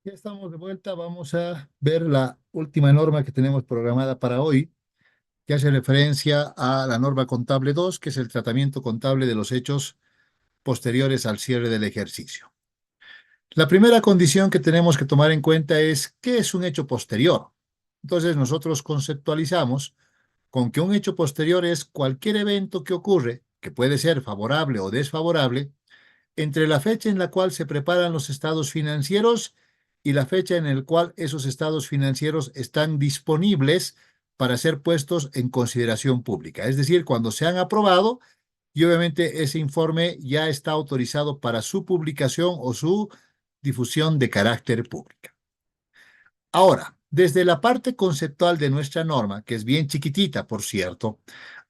Ya estamos de vuelta, vamos a ver la última norma que tenemos programada para hoy, que hace referencia a la norma contable 2, que es el tratamiento contable de los hechos posteriores al cierre del ejercicio. La primera condición que tenemos que tomar en cuenta es qué es un hecho posterior. Entonces nosotros conceptualizamos con que un hecho posterior es cualquier evento que ocurre, que puede ser favorable o desfavorable, entre la fecha en la cual se preparan los estados financieros y la fecha en la cual esos estados financieros están disponibles para ser puestos en consideración pública. Es decir, cuando se han aprobado y obviamente ese informe ya está autorizado para su publicación o su difusión de carácter público. Ahora, desde la parte conceptual de nuestra norma, que es bien chiquitita, por cierto,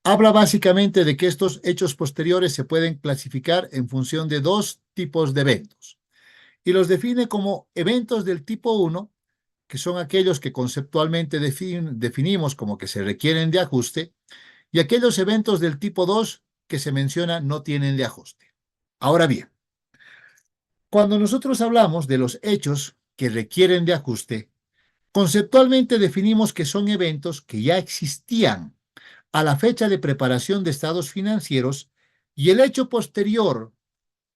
habla básicamente de que estos hechos posteriores se pueden clasificar en función de dos tipos de eventos y los define como eventos del tipo 1, que son aquellos que conceptualmente definimos como que se requieren de ajuste, y aquellos eventos del tipo 2 que se menciona no tienen de ajuste. Ahora bien, cuando nosotros hablamos de los hechos que requieren de ajuste, conceptualmente definimos que son eventos que ya existían a la fecha de preparación de estados financieros y el hecho posterior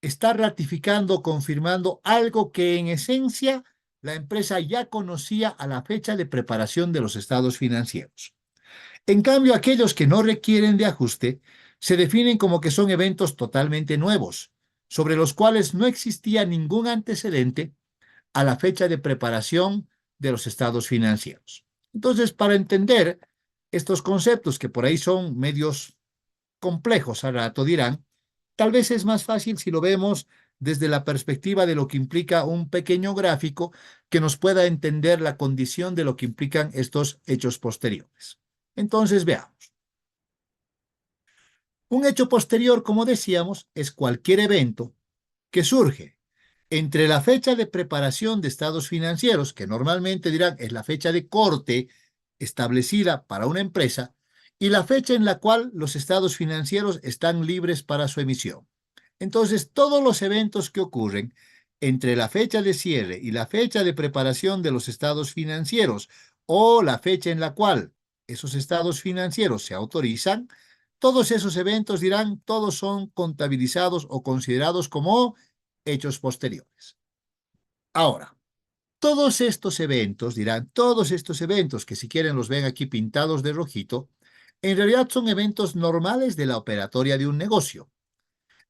está ratificando o confirmando algo que en esencia la empresa ya conocía a la fecha de preparación de los estados financieros. En cambio, aquellos que no requieren de ajuste se definen como que son eventos totalmente nuevos, sobre los cuales no existía ningún antecedente a la fecha de preparación de los estados financieros. Entonces, para entender estos conceptos que por ahí son medios complejos, al rato dirán, tal vez es más fácil si lo vemos desde la perspectiva de lo que implica un pequeño gráfico que nos pueda entender la condición de lo que implican estos hechos posteriores. Entonces, veamos. Un hecho posterior, como decíamos, es cualquier evento que surge entre la fecha de preparación de estados financieros, que normalmente dirán es la fecha de corte establecida para una empresa, y la fecha en la cual los estados financieros están libres para su emisión. Entonces, todos los eventos que ocurren entre la fecha de cierre y la fecha de preparación de los estados financieros o la fecha en la cual esos estados financieros se autorizan, todos esos eventos dirán, todos son contabilizados o considerados como hechos posteriores. Ahora, todos estos eventos, dirán, todos estos eventos que si quieren los ven aquí pintados de rojito, en realidad son eventos normales de la operatoria de un negocio.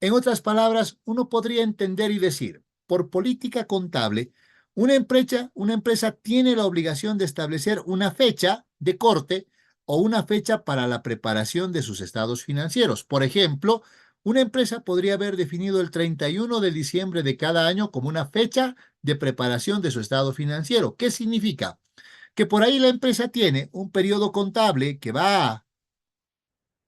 En otras palabras, uno podría entender y decir, por política contable, una empresa tiene la obligación de establecer una fecha de corte o una fecha para la preparación de sus estados financieros. Por ejemplo, una empresa podría haber definido el 31 de diciembre de cada año como una fecha de preparación de su estado financiero. ¿Qué significa? Que por ahí la empresa tiene un periodo contable que va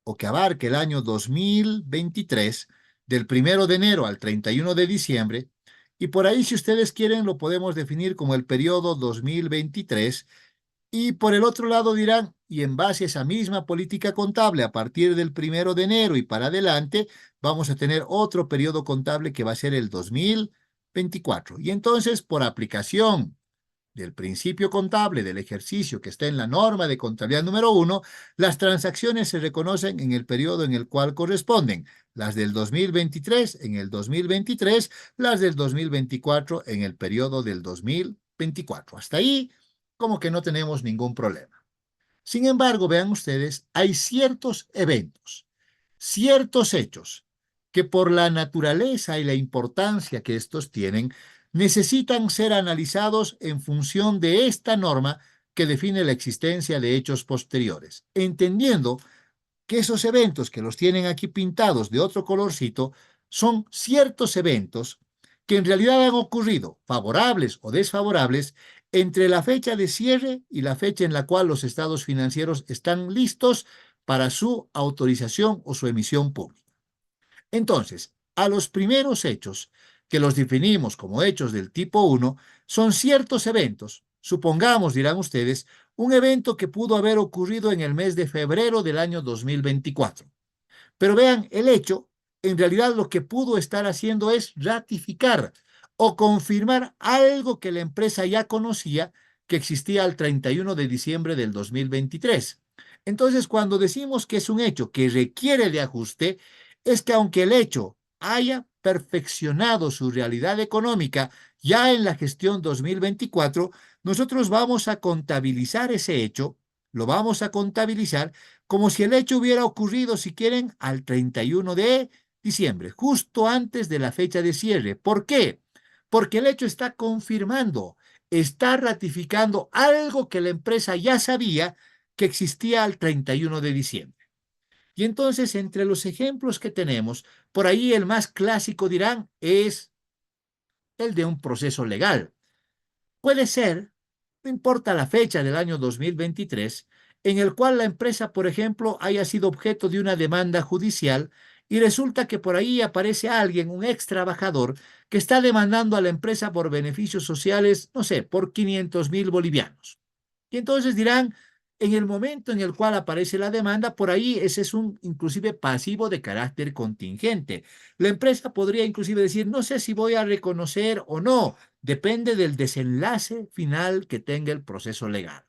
o que abarque el año 2023, del 1 de enero al 31 de diciembre, y por ahí si ustedes quieren lo podemos definir como el periodo 2023, y por el otro lado dirán, y en base a esa misma política contable, a partir del 1 de enero y para adelante, vamos a tener otro periodo contable que va a ser el 2024. Y entonces, por aplicación del principio contable del ejercicio que está en la norma de contabilidad número 1, las transacciones se reconocen en el periodo en el cual corresponden. Las del 2023 en el 2023, las del 2024 en el periodo del 2024. Hasta ahí, como que no tenemos ningún problema. Sin embargo, vean ustedes, hay ciertos eventos, ciertos hechos que por la naturaleza y la importancia que estos tienen, necesitan ser analizados en función de esta norma que define la existencia de hechos posteriores, entendiendo que esos eventos que los tienen aquí pintados de otro colorcito son ciertos eventos que en realidad han ocurrido, favorables o desfavorables, entre la fecha de cierre y la fecha en la cual los estados financieros están listos para su autorización o su emisión pública. Entonces, a los primeros hechos, que los definimos como hechos del tipo 1, son ciertos eventos. Supongamos, dirán ustedes, un evento que pudo haber ocurrido en el mes de febrero del año 2024. Pero vean, el hecho, en realidad lo que pudo estar haciendo es ratificar o confirmar algo que la empresa ya conocía que existía al 31 de diciembre del 2023. Entonces, cuando decimos que es un hecho que requiere de ajuste, es que aunque el hecho haya perfeccionado su realidad económica ya en la gestión 2024, nosotros vamos a contabilizar ese hecho, lo vamos a contabilizar como si el hecho hubiera ocurrido, si quieren, al 31 de diciembre, justo antes de la fecha de cierre. ¿Por qué? Porque el hecho está confirmando, está ratificando algo que la empresa ya sabía que existía al 31 de diciembre. Y entonces, entre los ejemplos que tenemos, por ahí el más clásico, dirán, es el de un proceso legal. Puede ser, no importa la fecha del año 2023, en el cual la empresa, por ejemplo, haya sido objeto de una demanda judicial y resulta que por ahí aparece alguien, un ex trabajador, que está demandando a la empresa por beneficios sociales, no sé, por 500.000 bolivianos. Y entonces dirán, en el momento en el cual aparece la demanda, por ahí ese es un inclusive pasivo de carácter contingente. La empresa podría inclusive decir, no sé si voy a reconocer o no, depende del desenlace final que tenga el proceso legal.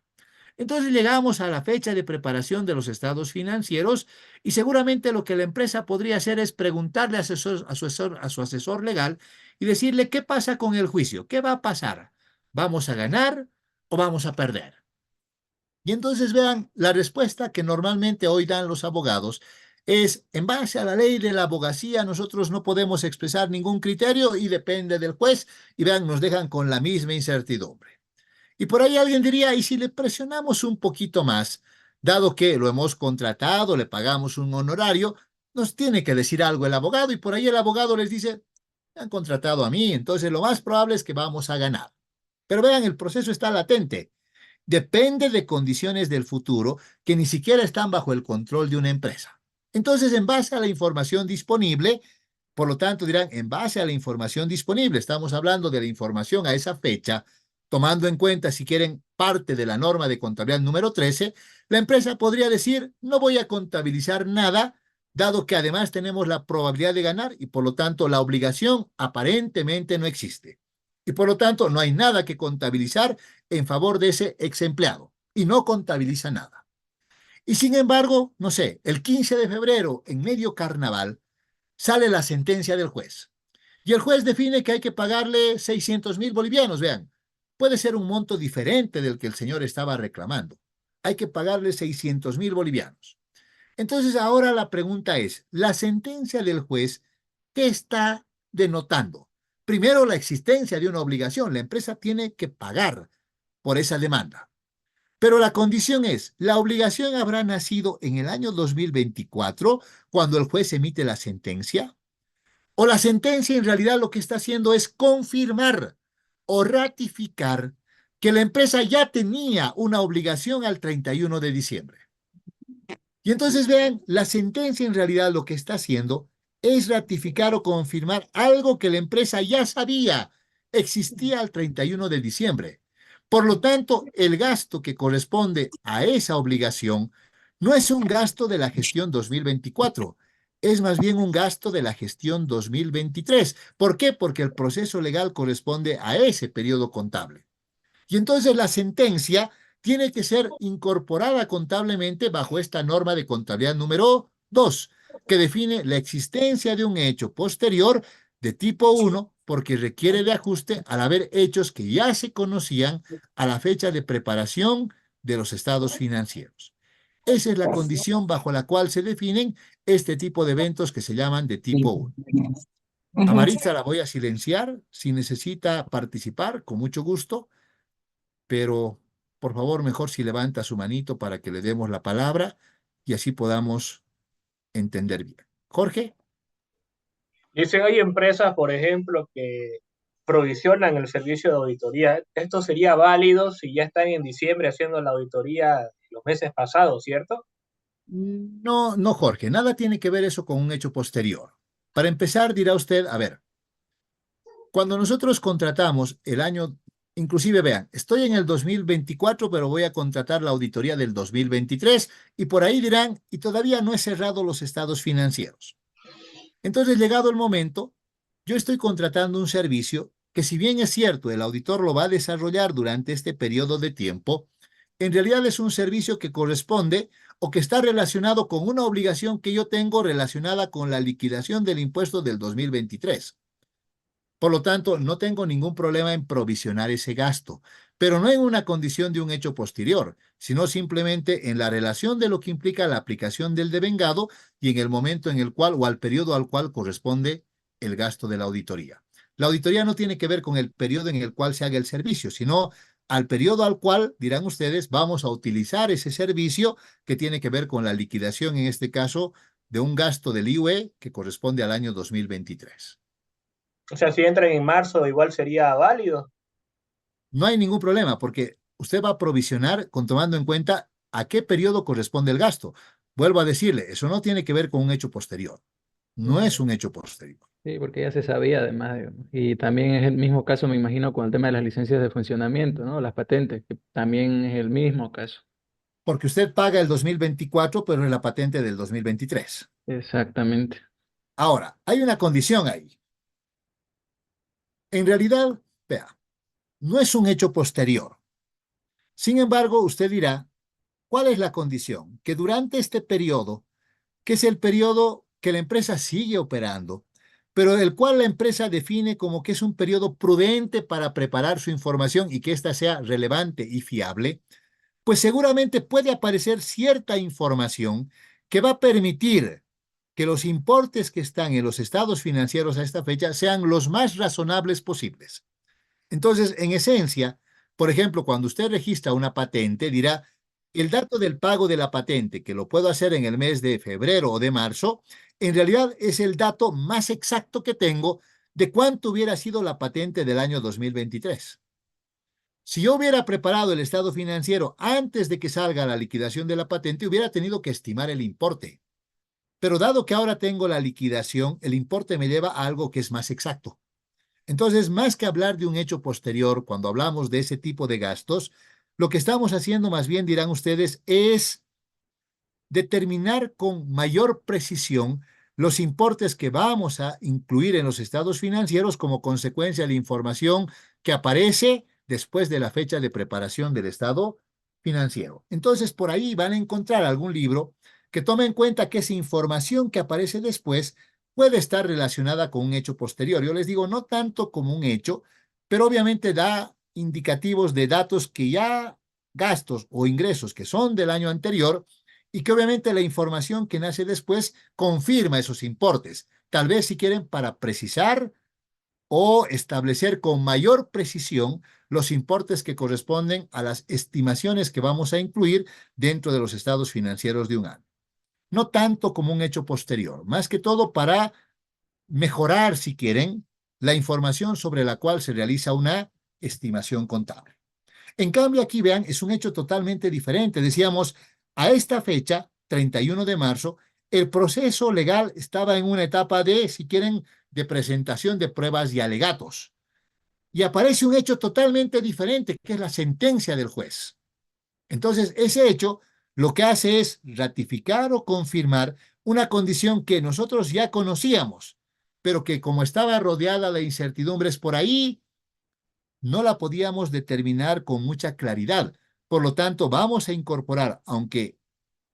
Entonces llegamos a la fecha de preparación de los estados financieros y seguramente lo que la empresa podría hacer es preguntarle a su asesor legal y decirle qué pasa con el juicio, qué va a pasar, ¿vamos a ganar o vamos a perder? Y entonces vean, la respuesta que normalmente hoy dan los abogados es, en base a la ley de la abogacía, nosotros no podemos expresar ningún criterio y depende del juez, y vean, nos dejan con la misma incertidumbre. Y por ahí alguien diría, ¿y si le presionamos un poquito más? Dado que lo hemos contratado, le pagamos un honorario, nos tiene que decir algo el abogado, y por ahí el abogado les dice, me han contratado a mí, entonces lo más probable es que vamos a ganar. Pero vean, el proceso está latente. Depende de condiciones del futuro que ni siquiera están bajo el control de una empresa. Entonces, en base a la información disponible, por lo tanto, dirán, en base a la información disponible, estamos hablando de la información a esa fecha, tomando en cuenta, si quieren, parte de la norma de contabilidad número 13, la empresa podría decir, no voy a contabilizar nada, dado que además tenemos la probabilidad de ganar y por lo tanto la obligación aparentemente no existe. Y por lo tanto no hay nada que contabilizar en favor de ese ex empleado y no contabiliza nada. Y sin embargo, no sé, el 15 de febrero, en medio carnaval, sale la sentencia del juez. Y el juez define que hay que pagarle 600.000 bolivianos, vean. Puede ser un monto diferente del que el señor estaba reclamando. Hay que pagarle 600.000 bolivianos. Entonces ahora la pregunta es, ¿la sentencia del juez qué está denotando? Primero, la existencia de una obligación. La empresa tiene que pagar por esa demanda. Pero la condición es, ¿la obligación habrá nacido en el año 2024 cuando el juez emite la sentencia? ¿O la sentencia en realidad lo que está haciendo es confirmar o ratificar que la empresa ya tenía una obligación al 31 de diciembre? Y entonces vean, la sentencia en realidad lo que está haciendo es ratificar o confirmar algo que la empresa ya sabía existía al 31 de diciembre. Por lo tanto, el gasto que corresponde a esa obligación no es un gasto de la gestión 2024, es más bien un gasto de la gestión 2023. ¿Por qué? Porque el proceso legal corresponde a ese periodo contable. Y entonces la sentencia tiene que ser incorporada contablemente bajo esta norma de contabilidad número 2, que define la existencia de un hecho posterior de tipo 1 porque requiere de ajuste al haber hechos que ya se conocían a la fecha de preparación de los estados financieros. Esa es la condición bajo la cual se definen este tipo de eventos que se llaman de tipo 1. A Ujú. Maritza la voy a silenciar. Si necesita participar, con mucho gusto, pero por favor, mejor si levanta su manito para que le demos la palabra y así podamos entender bien. Jorge, Dicen, hay empresas, por ejemplo, que provisionan el servicio de auditoría. Esto sería válido si ya están en diciembre haciendo la auditoría los meses pasados, ¿cierto? no, no, Jorge, nada tiene que ver eso con un hecho posterior. Para empezar, dirá usted, a ver, cuando nosotros contratamos el año, inclusive vean, estoy en el 2024, pero voy a contratar la auditoría del 2023 y por ahí dirán, y todavía no he cerrado los estados financieros. Entonces, llegado el momento, yo estoy contratando un servicio que si bien es cierto, el auditor lo va a desarrollar durante este periodo de tiempo, en realidad es un servicio que corresponde o que está relacionado con una obligación que yo tengo relacionada con la liquidación del impuesto del 2023. Por lo tanto, no tengo ningún problema en provisionar ese gasto, pero no en una condición de un hecho posterior, sino simplemente en la relación de lo que implica la aplicación del devengado y en el momento en el cual o al periodo al cual corresponde el gasto de la auditoría. La auditoría no tiene que ver con el periodo en el cual se haga el servicio, sino al periodo al cual, dirán ustedes, vamos a utilizar ese servicio que tiene que ver con la liquidación, en este caso, de un gasto del IUE que corresponde al año 2023. O sea, si entran en marzo, igual sería válido. No hay ningún problema porque usted va a provisionar con tomando en cuenta a qué periodo corresponde el gasto. Vuelvo a decirle, eso no tiene que ver con un hecho posterior. No es Ujú. un hecho posterior. Sí, porque ya se sabía además, digamos. Y también es el mismo caso, me imagino, con el tema de las licencias de funcionamiento, ¿no? Las patentes, que también es el mismo caso. Porque usted paga el 2024, pero en la patente del 2023. Exactamente. Ahora, hay una condición ahí. En realidad, vea, no es un hecho posterior. Sin embargo, usted dirá, ¿cuál es la condición? Que durante este periodo, que es el periodo que la empresa sigue operando, pero el cual la empresa define como que es un periodo prudente para preparar su información y que ésta sea relevante y fiable, pues seguramente puede aparecer cierta información que va a permitir que los importes que están en los estados financieros a esta fecha sean los más razonables posibles. Entonces, en esencia, por ejemplo, cuando usted registra una patente, dirá, el dato del pago de la patente, que lo puedo hacer en el mes de febrero o de marzo, en realidad es el dato más exacto que tengo de cuánto hubiera sido la patente del año 2023. Si yo hubiera preparado el estado financiero antes de que salga la liquidación de la patente, hubiera tenido que estimar el importe. Pero dado que ahora tengo la liquidación, el importe me lleva a algo que es más exacto. Entonces, más que hablar de un hecho posterior, cuando hablamos de ese tipo de gastos, lo que estamos haciendo más bien, dirán ustedes, es determinar con mayor precisión los importes que vamos a incluir en los estados financieros como consecuencia de la información que aparece después de la fecha de preparación del estado financiero. Entonces, por ahí van a encontrar algún libro que tome en cuenta que esa información que aparece después puede estar relacionada con un hecho posterior. Yo les digo, no tanto como un hecho, pero obviamente da indicativos de datos que ya gastos o ingresos que son del año anterior y que obviamente la información que nace después confirma esos importes. Tal vez si quieren para precisar o establecer con mayor precisión los importes que corresponden a las estimaciones que vamos a incluir dentro de los estados financieros de un año. No tanto como un hecho posterior, más que todo para mejorar, si quieren, la información sobre la cual se realiza una estimación contable. En cambio, aquí vean, es un hecho totalmente diferente. Decíamos, a esta fecha, 31 de marzo, el proceso legal estaba en una etapa de, si quieren, de presentación de pruebas y alegatos. Y aparece un hecho totalmente diferente, que es la sentencia del juez. Entonces, ese hecho lo que hace es ratificar o confirmar una condición que nosotros ya conocíamos, pero que como estaba rodeada de incertidumbres por ahí, no la podíamos determinar con mucha claridad. Por lo tanto, vamos a incorporar, aunque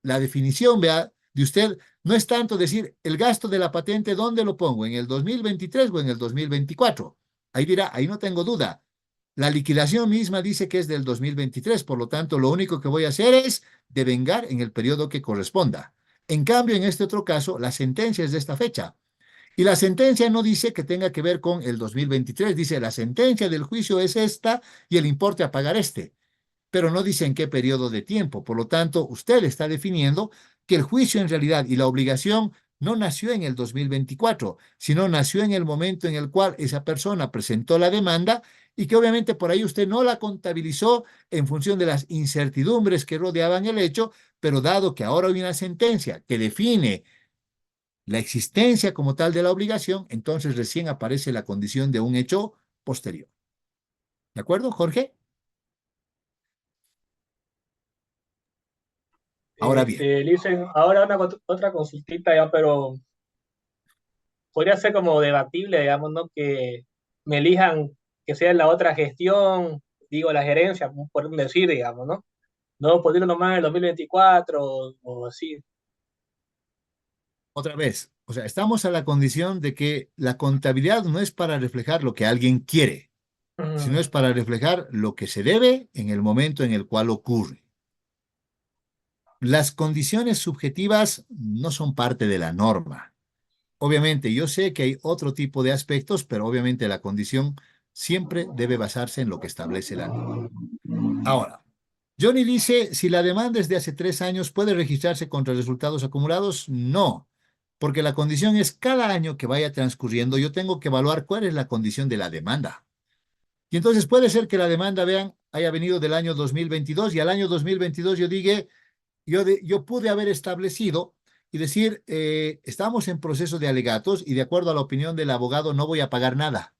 la definición, vea, de usted no es tanto decir el gasto de la patente, ¿dónde lo pongo? ¿En el 2023 o en el 2024? Ahí dirá, ahí no tengo duda. La liquidación misma dice que es del 2023, por lo tanto, lo único que voy a hacer es devengar en el periodo que corresponda. En cambio, en este otro caso, la sentencia es de esta fecha. Y la sentencia no dice que tenga que ver con el 2023, dice la sentencia del juicio es esta y el importe a pagar este, pero no dice en qué periodo de tiempo. Por lo tanto, usted está definiendo que el juicio en realidad y la obligación no nació en el 2024, sino nació en el momento en el cual esa persona presentó la demanda y que obviamente por ahí usted no la contabilizó en función de las incertidumbres que rodeaban el hecho, pero dado que ahora hay una sentencia que define la existencia como tal de la obligación, entonces recién aparece la condición de un hecho posterior. ¿De acuerdo, Jorge? Ahora bien, Dicen, ahora otra consultita ya, pero podría ser como debatible, digamos, ¿no? Que me elijan que sea la otra gestión, digo, la gerencia, por decir, digamos, ¿no? No ponerlo nomás en el 2024 o así. Otra vez, o sea, estamos a la condición de que la contabilidad no es para reflejar lo que alguien quiere, sino es para reflejar lo que se debe en el momento en el cual ocurre. Las condiciones subjetivas no son parte de la norma. Obviamente, yo sé que hay otro tipo de aspectos, pero obviamente la condición siempre debe basarse en lo que establece la ley. Ahora, Johnny dice, si la demanda es de hace 3 años, ¿puede registrarse contra resultados acumulados? No, porque la condición es cada año que vaya transcurriendo, yo tengo que evaluar cuál es la condición de la demanda. Y entonces puede ser que la demanda, vean, haya venido del año 2022 y al año 2022 yo diga, yo pude haber establecido y decir, estamos en proceso de alegatos y de acuerdo a la opinión del abogado no voy a pagar nada.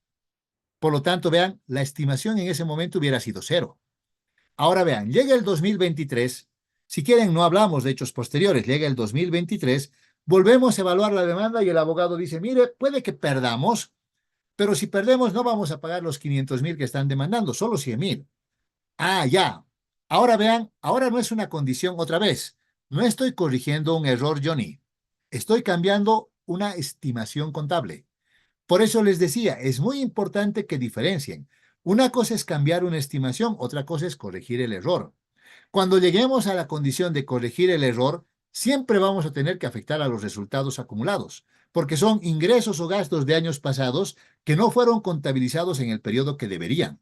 Por lo tanto, vean, la estimación en ese momento hubiera sido cero. Ahora vean, llega el 2023, si quieren no hablamos de hechos posteriores, llega el 2023, volvemos a evaluar la demanda y el abogado dice, mire, puede que perdamos, pero si perdemos no vamos a pagar los 500,000 que están demandando, solo 100,000. Ah, ya. Ahora vean, ahora no es una condición otra vez. No estoy corrigiendo un error, Johnny. Estoy cambiando una estimación contable. Por eso les decía, es muy importante que diferencien. Una cosa es cambiar una estimación, otra cosa es corregir el error. Cuando lleguemos a la condición de corregir el error, siempre vamos a tener que afectar a los resultados acumulados, porque son ingresos o gastos de años pasados que no fueron contabilizados en el periodo que deberían.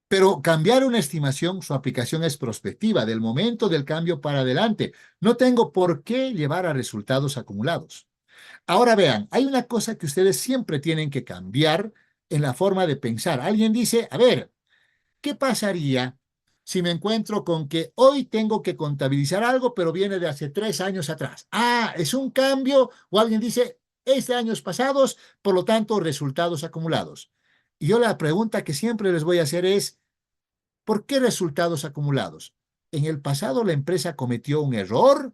Pero cambiar una estimación, su aplicación es prospectiva, del momento del cambio para adelante. No tengo por qué llevar a resultados acumulados. Ahora vean, hay una cosa que ustedes siempre tienen que cambiar en la forma de pensar. Alguien dice, a ver, ¿qué pasaría si me encuentro con que hoy tengo que contabilizar algo, pero viene de hace 3 años atrás? Ah, es un cambio. O alguien dice, es de años pasados, por lo tanto, resultados acumulados. Y yo la pregunta que siempre les voy a hacer es, ¿por qué resultados acumulados? ¿En el pasado la empresa cometió un error?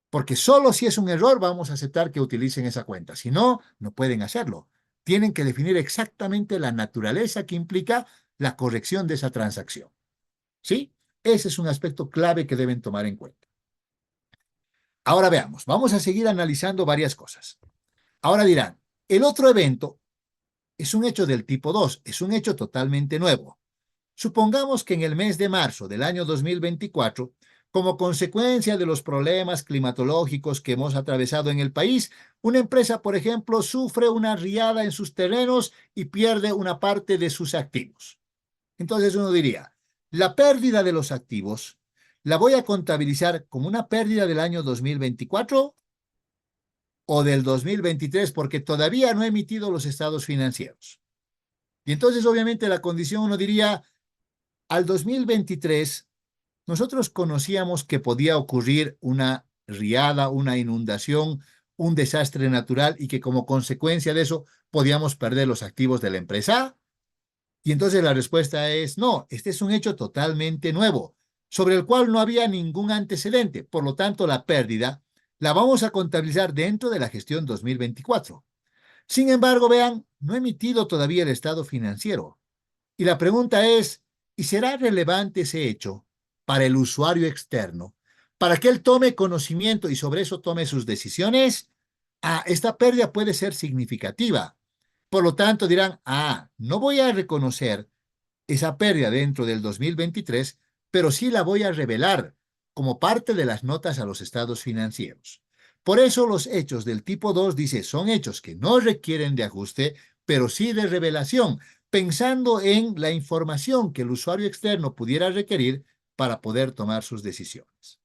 Porque solo si es un error vamos a aceptar que utilicen esa cuenta. Si no, no pueden hacerlo. Tienen que definir exactamente la naturaleza que implica la corrección de esa transacción. ¿Sí? Ese es un aspecto clave que deben tomar en cuenta. Ahora veamos, vamos a seguir analizando varias cosas. Ahora dirán, el otro evento es un hecho del tipo 2, es un hecho totalmente nuevo. Supongamos que en el mes de marzo del año 2024, como consecuencia de los problemas climatológicos que hemos atravesado en el país, una empresa, por ejemplo, sufre una riada en sus terrenos y pierde una parte de sus activos. Entonces uno diría, la pérdida de los activos, ¿la voy a contabilizar como una pérdida del año 2024 o del 2023? Porque todavía no he emitido los estados financieros. Y entonces, obviamente, la condición uno diría, al 2023, nosotros conocíamos que podía ocurrir una riada, una inundación, un desastre natural y que como consecuencia de eso podíamos perder los activos de la empresa. Y entonces la respuesta es no, este es un hecho totalmente nuevo, sobre el cual no había ningún antecedente. Por lo tanto, la pérdida la vamos a contabilizar dentro de la gestión 2024. Sin embargo, vean, no he emitido todavía el estado financiero. Y la pregunta es, ¿y será relevante ese hecho para el usuario externo, para que él tome conocimiento y sobre eso tome sus decisiones? Ah, esta pérdida puede ser significativa. Por lo tanto, dirán, no voy a reconocer esa pérdida dentro del 2023, pero sí la voy a revelar como parte de las notas a los estados financieros. Por eso los hechos del tipo 2 dice, son hechos que no requieren de ajuste, pero sí de revelación, pensando en la información que el usuario externo pudiera requerir para poder tomar sus decisiones.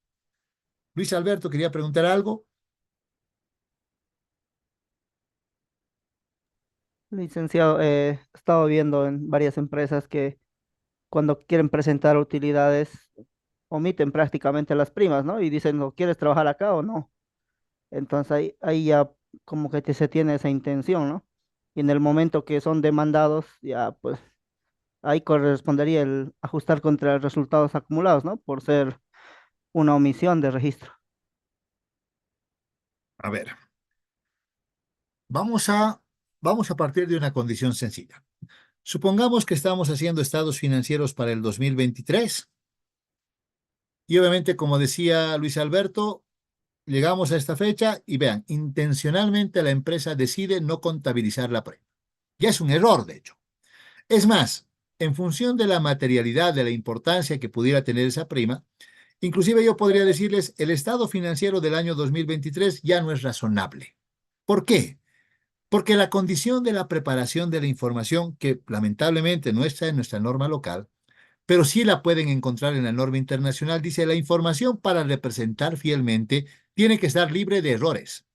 Luis Alberto, quería preguntar algo. Licenciado, he estado viendo en varias empresas que cuando quieren presentar utilidades omiten prácticamente las primas, ¿no? Y dicen, ¿no quieres trabajar acá o no? Entonces ahí ya como que se tiene esa intención, ¿no? Y en el momento que son demandados, ya pues ahí correspondería el ajustar contra resultados acumulados, ¿no? Por ser una omisión de registro. A ver, vamos a partir de una condición sencilla. Supongamos que estamos haciendo estados financieros para el 2023 y obviamente, como decía Luis Alberto, llegamos a esta fecha y vean, intencionalmente la empresa decide no contabilizar la prima. Ya es un error, de hecho. Es más, en función de la materialidad, de la importancia que pudiera tener esa prima, inclusive yo podría decirles, el estado financiero del año 2023 ya no es razonable. ¿Por qué? Porque la condición de la preparación de la información, que lamentablemente no está en nuestra norma local, pero sí la pueden encontrar en la norma internacional, dice la información para representar fielmente tiene que estar libre de errores.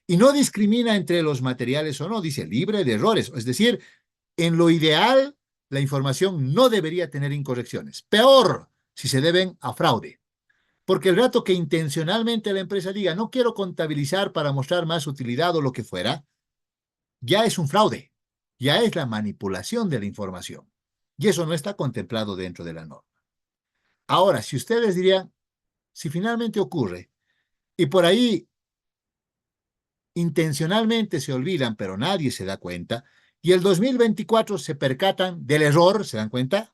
Y no discrimina entre los materiales o no, dice libre de errores. Es decir, en lo ideal, la información no debería tener incorrecciones. Peor, si se deben a fraude. Porque el rato que intencionalmente la empresa diga, no quiero contabilizar para mostrar más utilidad o lo que fuera, ya es un fraude, ya es la manipulación de la información. Y eso no está contemplado dentro de la norma. Ahora, si ustedes dirían, si finalmente ocurre, y por ahí intencionalmente se olvidan, pero nadie se da cuenta, y el 2024 se percatan del error, ¿se dan cuenta?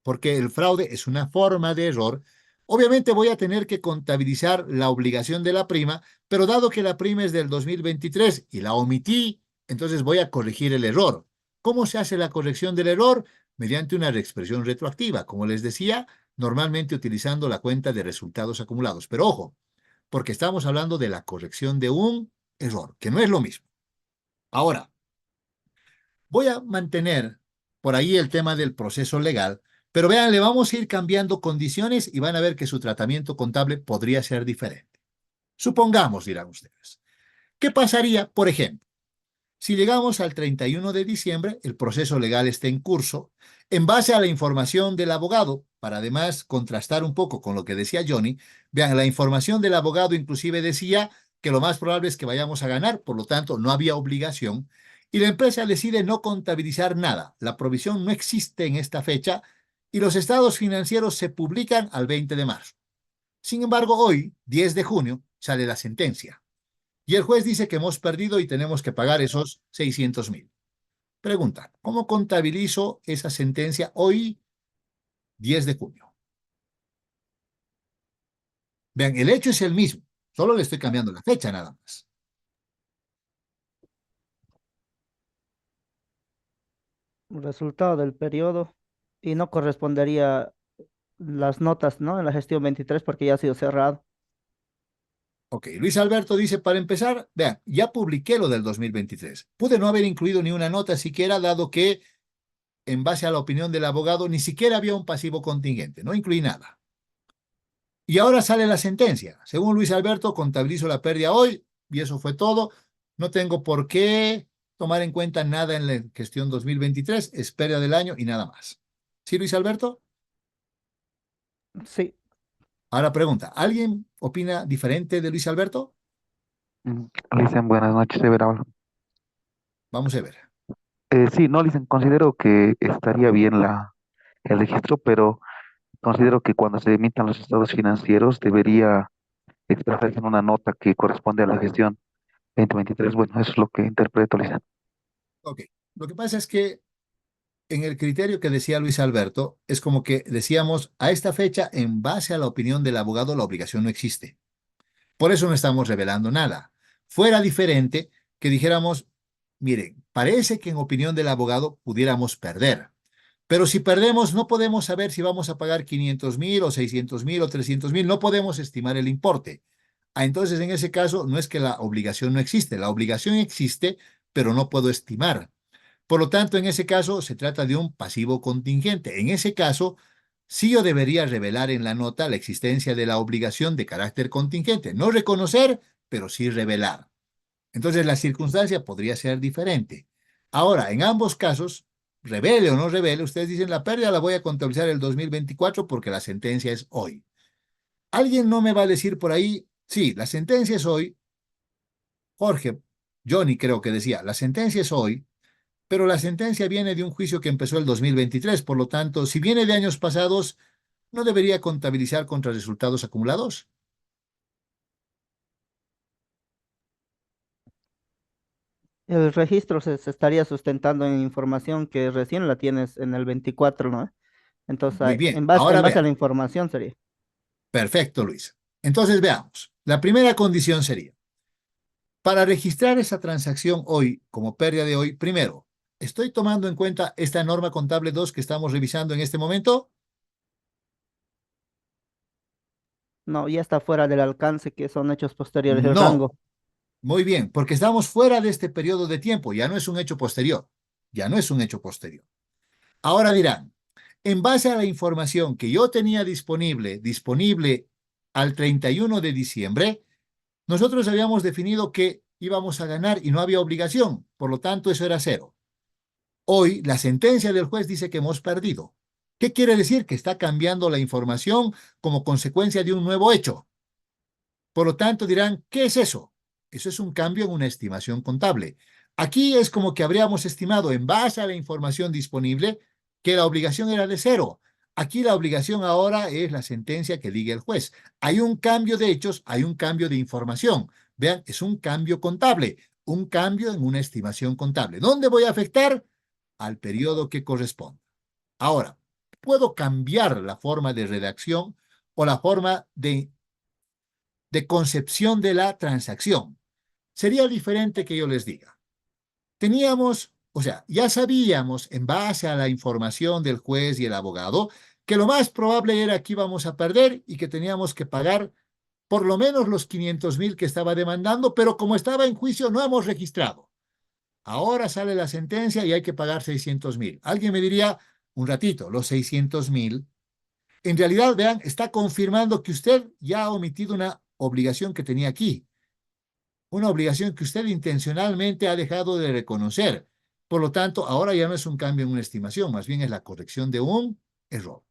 Porque el fraude es una forma de error. Obviamente voy a tener que contabilizar la obligación de la prima, pero dado que la prima es del 2023 y la omití, entonces voy a corregir el error. ¿Cómo se hace la corrección del error? Mediante una reexpresión retroactiva, como les decía, normalmente utilizando la cuenta de resultados acumulados. Pero ojo, porque estamos hablando de la corrección de un error, que no es lo mismo. Ahora, voy a mantener por ahí el tema del proceso legal, pero vean, le vamos a ir cambiando condiciones y van a ver que su tratamiento contable podría ser diferente. Supongamos, dirán ustedes, ¿qué pasaría, por ejemplo, si llegamos al 31 de diciembre, el proceso legal está en curso, en base a la información del abogado, para además contrastar un poco con lo que decía Johnny, vean, la información del abogado inclusive decía que lo más probable es que vayamos a ganar, por lo tanto no había obligación, y la empresa decide no contabilizar nada. La provisión no existe en esta fecha y los estados financieros se publican al 20 de marzo. Sin embargo, hoy, 10 de junio, sale la sentencia. Y el juez dice que hemos perdido y tenemos que pagar esos 600.000. Pregunta, ¿cómo contabilizo esa sentencia hoy, 10 de junio? Vean, el hecho es el mismo, solo le estoy cambiando la fecha nada más. Resultado del periodo y no correspondería las notas, ¿no? En la gestión 23 porque ya ha sido cerrado. Ok, Luis Alberto dice, para empezar, vean, ya publiqué lo del 2023. Pude no haber incluido ni una nota siquiera, dado que, en base a la opinión del abogado, ni siquiera había un pasivo contingente, no incluí nada. Y ahora sale la sentencia. Según Luis Alberto, contabilizo la pérdida hoy y eso fue todo. No tengo por qué tomar en cuenta nada en la gestión 2023, es pérdida del año y nada más. ¿Sí, Luis Alberto? Sí, Ahora pregunta, ¿alguien opina diferente de Luis Alberto? Licen, buenas noches, Everablo. Vamos a ver. Sí, no, Licen, considero que estaría bien el registro, pero considero que cuando se emitan los estados financieros debería expresarse en una nota que corresponde a la gestión 2023. Bueno, eso es lo que interpreto, Licen. Ok. Lo que pasa es que en el criterio que decía Luis Alberto, es como que decíamos, a esta fecha, en base a la opinión del abogado, la obligación no existe. Por eso no estamos revelando nada. Fuera diferente que dijéramos, miren, parece que en opinión del abogado pudiéramos perder. Pero si perdemos, no podemos saber si vamos a pagar 500.000 o 600.000 o 300.000. No podemos estimar el importe. Entonces, en ese caso, no es que la obligación no existe. La obligación existe, pero no puedo estimar. Por lo tanto, en ese caso, se trata de un pasivo contingente. En ese caso, sí yo debería revelar en la nota la existencia de la obligación de carácter contingente. No reconocer, pero sí revelar. Entonces, la circunstancia podría ser diferente. Ahora, en ambos casos, revele o no revele, ustedes dicen la pérdida la voy a contabilizar el 2024 porque la sentencia es hoy. Alguien no me va a decir por ahí, sí, la sentencia es hoy. Jorge, Johnny creo que decía, la sentencia es hoy, pero la sentencia viene de un juicio que empezó el 2023, por lo tanto, si viene de años pasados, ¿no debería contabilizar contra resultados acumulados? El registro se estaría sustentando en información que recién la tienes en el 24, ¿no? Entonces, Muy bien. en Ahora base a la vean. información sería. Perfecto, Luis. Entonces veamos. La primera condición sería, para registrar esa transacción hoy como pérdida de hoy, primero, ¿estoy tomando en cuenta esta norma contable 2 que estamos revisando en este momento? No, ya está fuera del alcance que son hechos posteriores del No. rango. Muy bien, porque estamos fuera de este periodo de tiempo, ya no es un hecho posterior, ya no es un hecho posterior. Ahora dirán, en base a la información que yo tenía disponible al 31 de diciembre, nosotros habíamos definido que íbamos a ganar y no había obligación, por lo tanto eso era cero. Hoy la sentencia del juez dice que hemos perdido. ¿Qué quiere decir? Que está cambiando la información como consecuencia de un nuevo hecho. Por lo tanto, dirán, ¿qué es eso? Eso es un cambio en una estimación contable. Aquí es como que habríamos estimado en base a la información disponible que la obligación era de cero. Aquí la obligación ahora es la sentencia que diga el juez. Hay un cambio de hechos, hay un cambio de información. Vean, es un cambio contable, un cambio en una estimación contable. ¿Dónde voy a afectar? Al periodo que corresponde. Ahora, puedo cambiar la forma de redacción o la forma de concepción de la transacción. Sería diferente que yo les diga. Teníamos, o sea, ya sabíamos en base a la información del juez y el abogado que lo más probable era que íbamos a perder y que teníamos que pagar por lo menos los 500,000 que estaba demandando, pero como estaba en juicio no hemos registrado. Ahora sale la sentencia y hay que pagar 600,000. Alguien me diría, un ratito, los 600,000. En realidad, vean, está confirmando que usted ya ha omitido una obligación que tenía aquí, una obligación que usted intencionalmente ha dejado de reconocer. Por lo tanto, ahora ya no es un cambio en una estimación, más bien es la corrección de un error.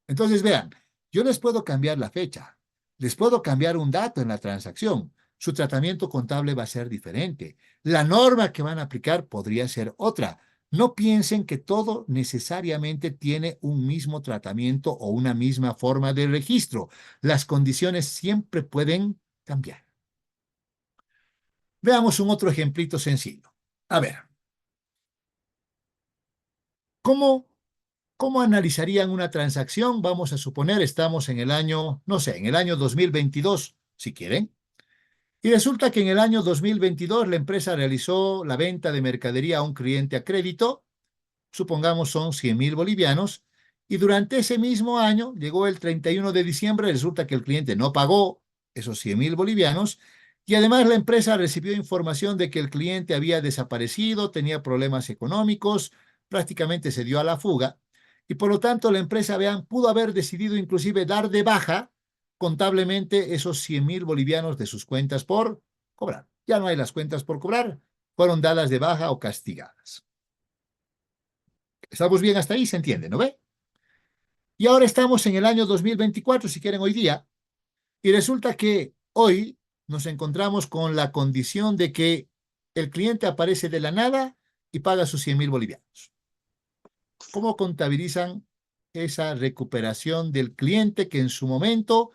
Entonces, vean, yo les puedo cambiar la fecha, les puedo cambiar un dato en la transacción. Su tratamiento contable va a ser diferente. La norma que van a aplicar podría ser otra. No piensen que todo necesariamente tiene un mismo tratamiento o una misma forma de registro. Las condiciones siempre pueden cambiar. Veamos un otro ejemplito sencillo. A ver, ¿cómo, cómo analizarían una transacción? Vamos a suponer, estamos en el año, no sé, en el año 2022, si quieren. Y resulta que en el año 2022 la empresa realizó la venta de mercadería a un cliente a crédito, supongamos son 100,000 bolivianos, y durante ese mismo año, llegó el 31 de diciembre, resulta que el cliente no pagó esos 100,000 bolivianos, y además la empresa recibió información de que el cliente había desaparecido, tenía problemas económicos, prácticamente se dio a la fuga, y por lo tanto la empresa, vean, pudo haber decidido inclusive dar de baja contablemente esos 100,000 bolivianos de sus cuentas por cobrar. Ya no hay las cuentas por cobrar, fueron dadas de baja o castigadas. Estamos bien hasta ahí, se entiende, ¿no ve? Y ahora estamos en el año 2024, si quieren hoy día, y resulta que hoy nos encontramos con la condición de que el cliente aparece de la nada y paga sus 100,000 bolivianos. ¿Cómo contabilizan esa recuperación del cliente que en su momento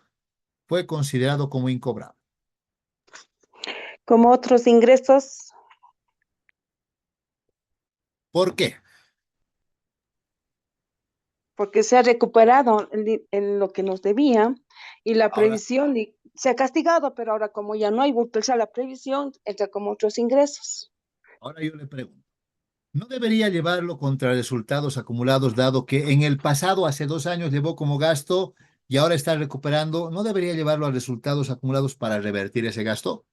fue considerado como incobrable? Como otros ingresos, ¿Por qué? porque se ha recuperado en lo que nos debía y la Ahora, previsión se ha castigado, pero ahora como ya no hay vulpeza la previsión, entra como otros ingresos. ahora yo le pregunto, ¿no debería llevarlo contra resultados acumulados, dado que en el pasado, hace 2 años, llevó como gasto y ahora está recuperando? ¿No debería llevarlo a resultados acumulados para revertir ese gasto?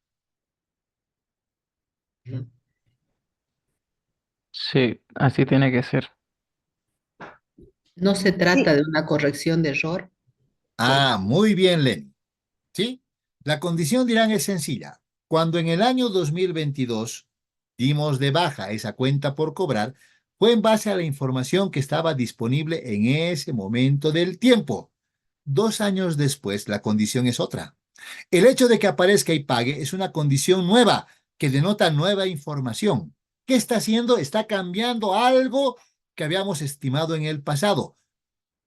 Sí, así tiene que ser. No se trata Sí, de una corrección de error. Ah, muy bien, Lenny. ¿Sí? La condición, dirán, es sencilla. Cuando en el año 2022 dimos de baja esa cuenta por cobrar, fue en base a la información que estaba disponible en ese momento del tiempo. 2 años después, la condición es otra. El hecho de que aparezca y pague es una condición nueva que denota nueva información. ¿Qué está haciendo? Está cambiando algo que habíamos estimado en el pasado.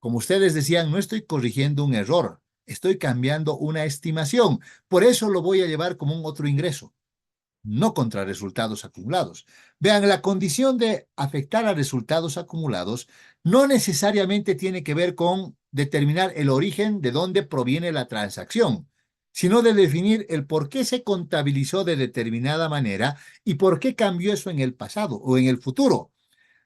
Como ustedes decían, no estoy corrigiendo un error, estoy cambiando una estimación. Por eso lo voy a llevar como un otro ingreso. no contra resultados acumulados. Vean, la condición de afectar a resultados acumulados no necesariamente tiene que ver con determinar el origen de dónde proviene la transacción, sino de definir el por qué se contabilizó de determinada manera y por qué cambió eso en el pasado o en el futuro.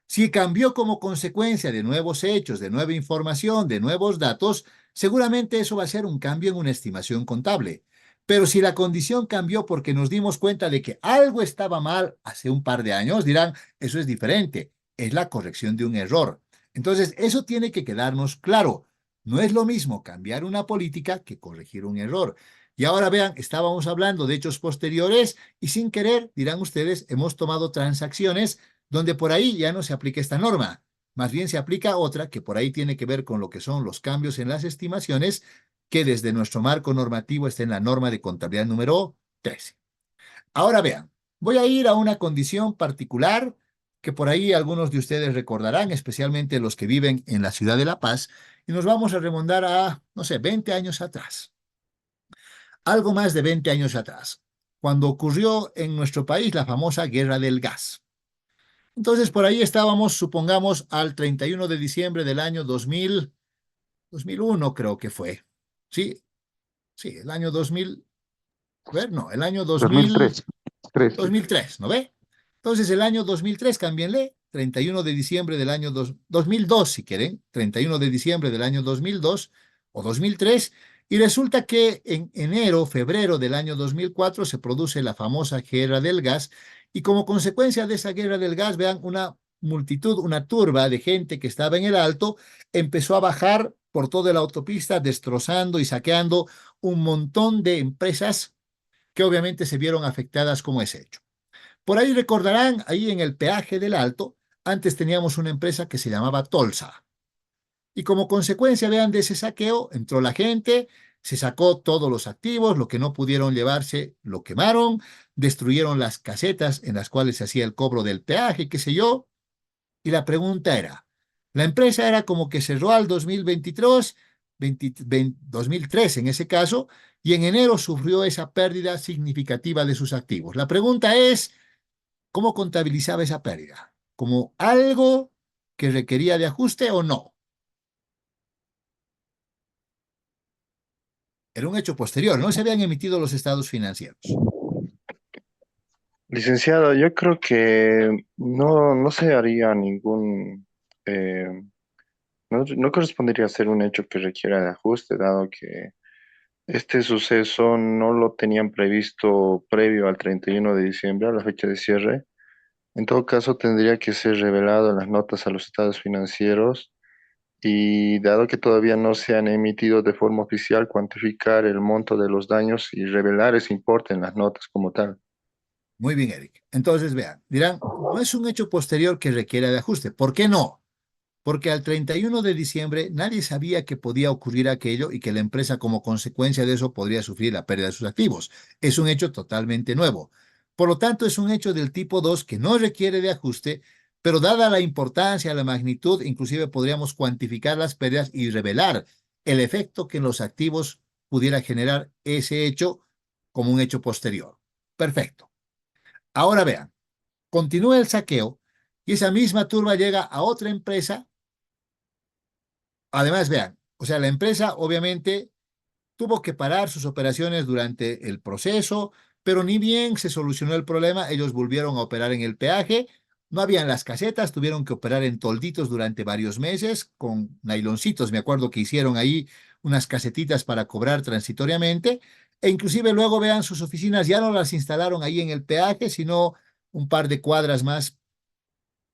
Si cambió como consecuencia de nuevos hechos, de nueva información, de nuevos datos, seguramente eso va a ser un cambio en una estimación contable. Pero si la condición cambió porque nos dimos cuenta de que algo estaba mal hace un par de años, dirán, eso es diferente, es la corrección de un error. Entonces, eso tiene que quedarnos claro. No es lo mismo cambiar una política que corregir un error. Y ahora vean, estábamos hablando de hechos posteriores y sin querer, dirán ustedes, hemos tomado transacciones donde por ahí ya no se aplica esta norma. Más bien se aplica otra que por ahí tiene que ver con lo que son los cambios en las estimaciones, que desde nuestro marco normativo está en la norma de contabilidad número 13. Ahora vean, voy a ir a una condición particular que por ahí algunos de ustedes recordarán, especialmente los que viven en la ciudad de La Paz, y nos vamos a remontar a, no sé, 20 años atrás. Algo más de 20 años atrás, cuando ocurrió en nuestro país la famosa guerra del gas. Entonces, por ahí estábamos, supongamos, al 31 de diciembre del año 2001 creo que fue. Sí, sí, el año 2000, a ver, no, el año 2003. 2003, ¿no ve? Entonces, el año 2003, cámbienle, 31 de diciembre del año 2002, si quieren, 31 de diciembre del año 2002 o 2003, y resulta que en enero, febrero del año 2004 se produce la famosa guerra del gas, y como consecuencia de esa guerra del gas, vean, una multitud, una turba de gente que estaba en el alto, empezó a bajar por toda la autopista, destrozando y saqueando un montón de empresas que obviamente se vieron afectadas como ese hecho. Por ahí recordarán, ahí en el peaje del Alto, antes teníamos una empresa que se llamaba Tolsa. Y como consecuencia, vean, de ese saqueo, entró la gente, se sacó todos los activos, lo que no pudieron llevarse, lo quemaron, destruyeron las casetas en las cuales se hacía el cobro del peaje, qué sé yo. Y la pregunta era, la empresa era como que cerró al 2023, 2003 en ese caso, y en enero sufrió esa pérdida significativa de sus activos. La pregunta es, ¿cómo contabilizaba esa pérdida? ¿Como algo que requería de ajuste o no? Era un hecho posterior, no se habían emitido los estados financieros. Licenciado, yo creo que no se haría eh, no correspondería ser un hecho que requiera de ajuste, dado que este suceso no lo tenían previsto previo al 31 de diciembre, a la fecha de cierre. En todo caso, tendría que ser revelado en las notas a los estados financieros y dado que todavía no se han emitido de forma oficial, cuantificar el monto de los daños y revelar ese importe en las notas como tal. Muy bien, Eric. Entonces, vean, dirán, no es un hecho posterior que requiera de ajuste. ¿Por qué no? Porque al 31 de diciembre nadie sabía que podía ocurrir aquello y que la empresa como consecuencia de eso podría sufrir la pérdida de sus activos. Es un hecho totalmente nuevo. Por lo tanto, es un hecho del tipo 2 que no requiere de ajuste, pero dada la importancia, la magnitud, inclusive podríamos cuantificar las pérdidas y revelar el efecto que en los activos pudiera generar ese hecho como un hecho posterior. Perfecto. Ahora vean, continúa el saqueo y esa misma turba llega a otra empresa. Además, vean, o sea, la empresa obviamente tuvo que parar sus operaciones durante el proceso, pero ni bien se solucionó el problema, ellos volvieron a operar en el peaje, no habían las casetas, tuvieron que operar en tolditos durante varios meses, con nailoncitos, me acuerdo que hicieron ahí unas casetitas para cobrar transitoriamente, e inclusive luego, vean, sus oficinas ya no las instalaron ahí en el peaje, sino un par de cuadras más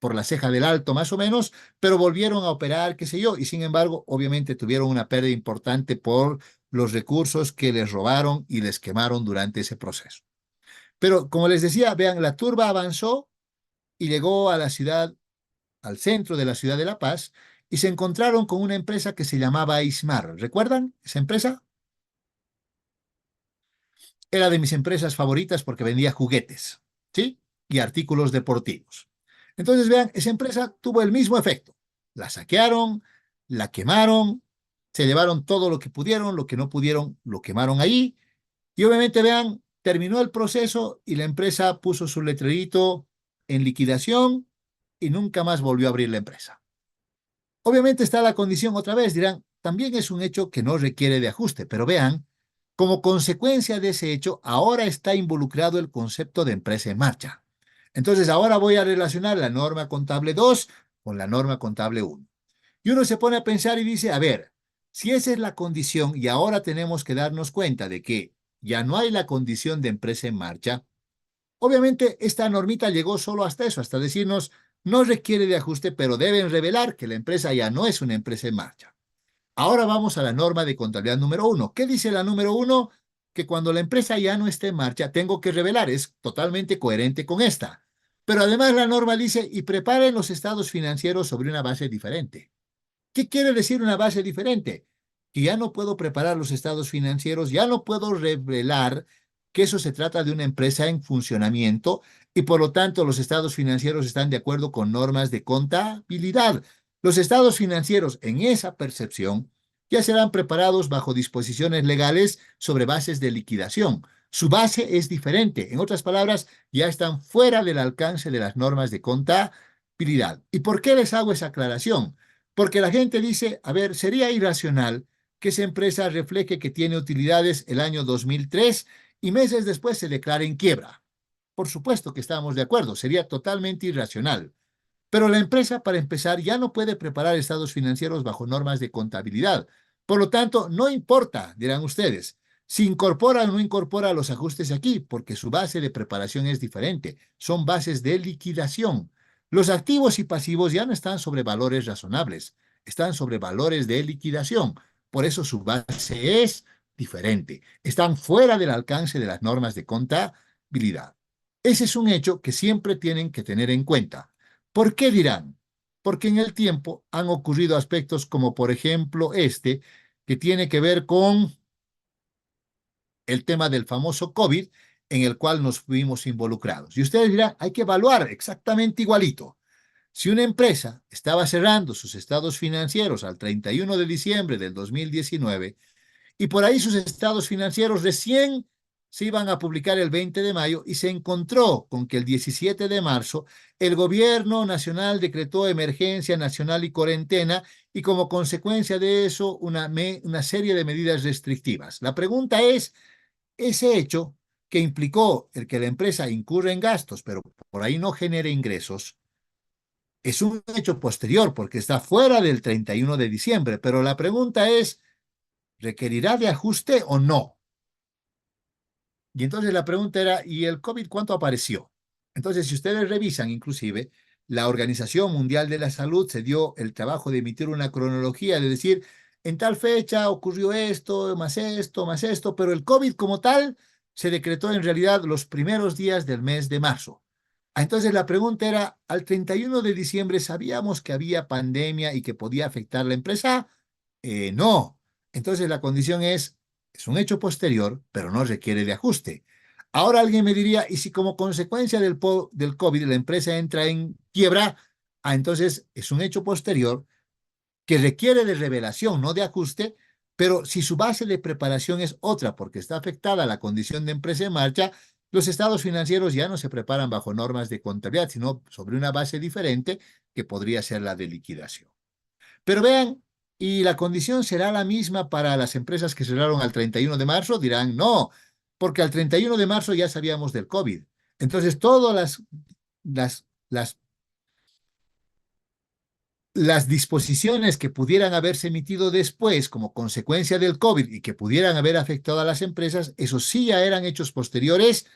por la ceja del Alto más o menos, pero volvieron a operar, qué sé yo, y sin embargo, obviamente tuvieron una pérdida importante por los recursos que les robaron y les quemaron durante ese proceso. Pero como les decía, vean, la turba avanzó y llegó a la ciudad, al centro de la ciudad de La Paz, y se encontraron con una empresa que se llamaba Ismar. ¿Recuerdan esa empresa? Era de mis empresas favoritas porque vendía juguetes, ¿sí? Y artículos deportivos. Entonces, vean, esa empresa tuvo el mismo efecto. La saquearon, la quemaron, se llevaron todo lo que pudieron, lo que no pudieron, lo quemaron ahí. Y obviamente, vean, terminó el proceso y la empresa puso su letrerito en liquidación y nunca más volvió a abrir la empresa. Obviamente está la condición otra vez, dirán, también es un hecho que no requiere de ajuste, pero vean, como consecuencia de ese hecho, ahora está involucrado el concepto de empresa en marcha. Entonces, ahora voy a relacionar la norma contable 2 con la norma contable 1. Y uno se pone a pensar y dice, a ver, si esa es la condición y ahora tenemos que darnos cuenta de que ya no hay la condición de empresa en marcha, obviamente esta normita llegó solo hasta eso, hasta decirnos, no requiere de ajuste, pero deben revelar que la empresa ya no es una empresa en marcha. Ahora vamos a la norma de contabilidad número 1. ¿Qué dice la número 1? Que cuando la empresa ya no esté en marcha, tengo que revelar. Es totalmente coherente con esta. Pero además la norma dice, y preparen los estados financieros sobre una base diferente. ¿Qué quiere decir una base diferente? Que ya no puedo preparar los estados financieros, ya no puedo revelar que eso se trata de una empresa en funcionamiento y por lo tanto los estados financieros están de acuerdo con normas de contabilidad. Los estados financieros en esa percepción ya serán preparados bajo disposiciones legales sobre bases de liquidación. Su base es diferente. En otras palabras, ya están fuera del alcance de las normas de contabilidad. ¿Y por qué les hago esa aclaración? Porque la gente dice, a ver, sería irracional que esa empresa refleje que tiene utilidades el año 2003 y meses después se declare en quiebra. Por supuesto que estamos de acuerdo, sería totalmente irracional. Pero la empresa, para empezar, ya no puede preparar estados financieros bajo normas de contabilidad. Por lo tanto, no importa, dirán ustedes, si incorpora o no incorpora los ajustes aquí, porque su base de preparación es diferente. Son bases de liquidación. Los activos y pasivos ya no están sobre valores razonables, están sobre valores de liquidación. Por eso su base es diferente. Están fuera del alcance de las normas de contabilidad. Ese es un hecho que siempre tienen que tener en cuenta. ¿Por qué dirán? Porque en el tiempo han ocurrido aspectos como, por ejemplo, este, que tiene que ver con el tema del famoso COVID, en el cual nos fuimos involucrados. Y ustedes dirán, hay que evaluar exactamente igualito. Si una empresa estaba cerrando sus estados financieros al 31 de diciembre del 2019 y por ahí sus estados financieros recién se iban a publicar el 20 de mayo y se encontró con que el 17 de marzo el gobierno nacional decretó emergencia nacional y cuarentena y como consecuencia de eso una serie de medidas restrictivas. La pregunta es, ese hecho que implicó el que la empresa incurra en gastos, pero por ahí no genere ingresos, es un hecho posterior porque está fuera del 31 de diciembre, pero la pregunta es, ¿requerirá de ajuste o no? Y entonces la pregunta era, ¿y el COVID cuánto apareció? Entonces, si ustedes revisan, inclusive, la Organización Mundial de la Salud se dio el trabajo de emitir una cronología, de decir, en tal fecha ocurrió esto, más esto, pero el COVID como tal se decretó en realidad los primeros días del mes de marzo. Entonces la pregunta era, ¿al 31 de diciembre sabíamos que había pandemia y que podía afectar la empresa? No. Entonces la condición es un hecho posterior, pero no requiere de ajuste. Ahora alguien me diría, ¿y si como consecuencia del COVID la empresa entra en quiebra? Entonces es un hecho posterior que requiere de revelación, no de ajuste, pero si su base de preparación es otra porque está afectada la condición de empresa en marcha, los estados financieros ya no se preparan bajo normas de contabilidad, sino sobre una base diferente que podría ser la de liquidación. Pero vean, ¿y la condición será la misma para las empresas que cerraron al 31 de marzo? Dirán, no, porque al 31 de marzo ya sabíamos del COVID. Entonces, todas las disposiciones que pudieran haberse emitido después como consecuencia del COVID y que pudieran haber afectado a las empresas, esos sí ya eran hechos posteriores,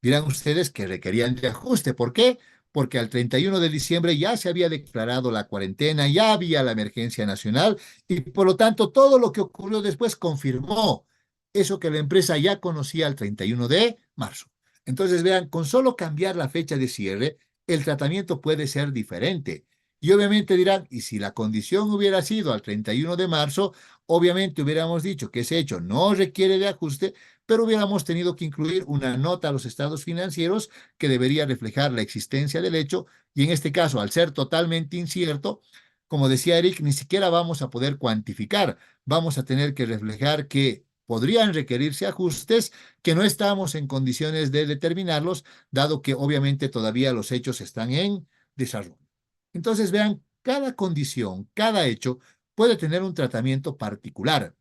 dirán ustedes que requerían de ajuste. ¿Por qué? Porque al 31 de diciembre ya se había declarado la cuarentena, ya había la emergencia nacional y por lo tanto todo lo que ocurrió después confirmó eso que la empresa ya conocía al 31 de marzo. Entonces vean, con solo cambiar la fecha de cierre, el tratamiento puede ser diferente. Y obviamente dirán, y si la condición hubiera sido al 31 de marzo, obviamente hubiéramos dicho que ese hecho no requiere de ajuste, pero hubiéramos tenido que incluir una nota a los estados financieros que debería reflejar la existencia del hecho, y en este caso, al ser totalmente incierto, como decía Eric, ni siquiera vamos a poder cuantificar, vamos a tener que reflejar que podrían requerirse ajustes que no estamos en condiciones de determinarlos, dado que obviamente todavía los hechos están en desarrollo. Entonces, vean, cada condición, cada hecho puede tener un tratamiento particular.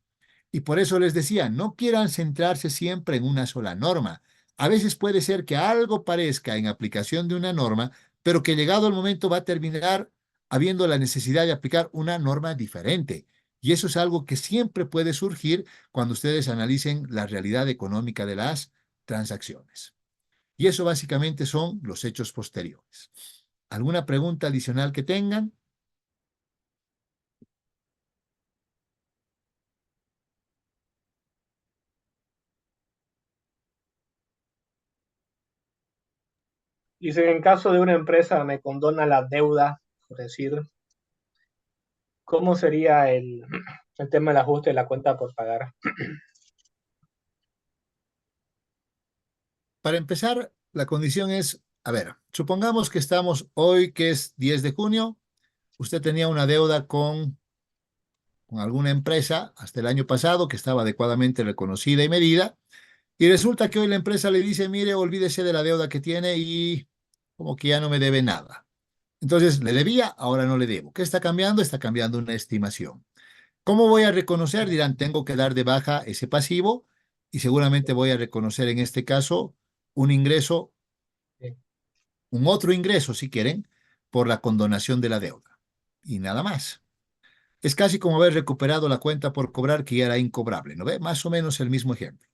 Y por eso les decía, no quieran centrarse siempre en una sola norma. A veces puede ser que algo parezca en aplicación de una norma, pero que llegado el momento va a terminar habiendo la necesidad de aplicar una norma diferente. Y eso es algo que siempre puede surgir cuando ustedes analicen la realidad económica de las transacciones. Y eso básicamente son los hechos posteriores. ¿Alguna pregunta adicional que tengan? Dice, en caso de una empresa me condona la deuda, por decir, ¿cómo sería el tema del ajuste de la cuenta por pagar? Para empezar, la condición es, a ver, supongamos que estamos hoy, que es 10 de junio, usted tenía una deuda con alguna empresa hasta el año pasado que estaba adecuadamente reconocida y medida, y resulta que hoy la empresa le dice, mire, olvídese de la deuda que tiene y como que ya no me debe nada. Entonces, le debía, ahora no le debo. ¿Qué está cambiando? Está cambiando una estimación. ¿Cómo voy a reconocer? Dirán, tengo que dar de baja ese pasivo y seguramente voy a reconocer en este caso un ingreso, Sí. un otro ingreso, si quieren, por la condonación de la deuda. Y nada más. Es casi como haber recuperado la cuenta por cobrar que ya era incobrable, ¿no ve? Más o menos el mismo ejemplo.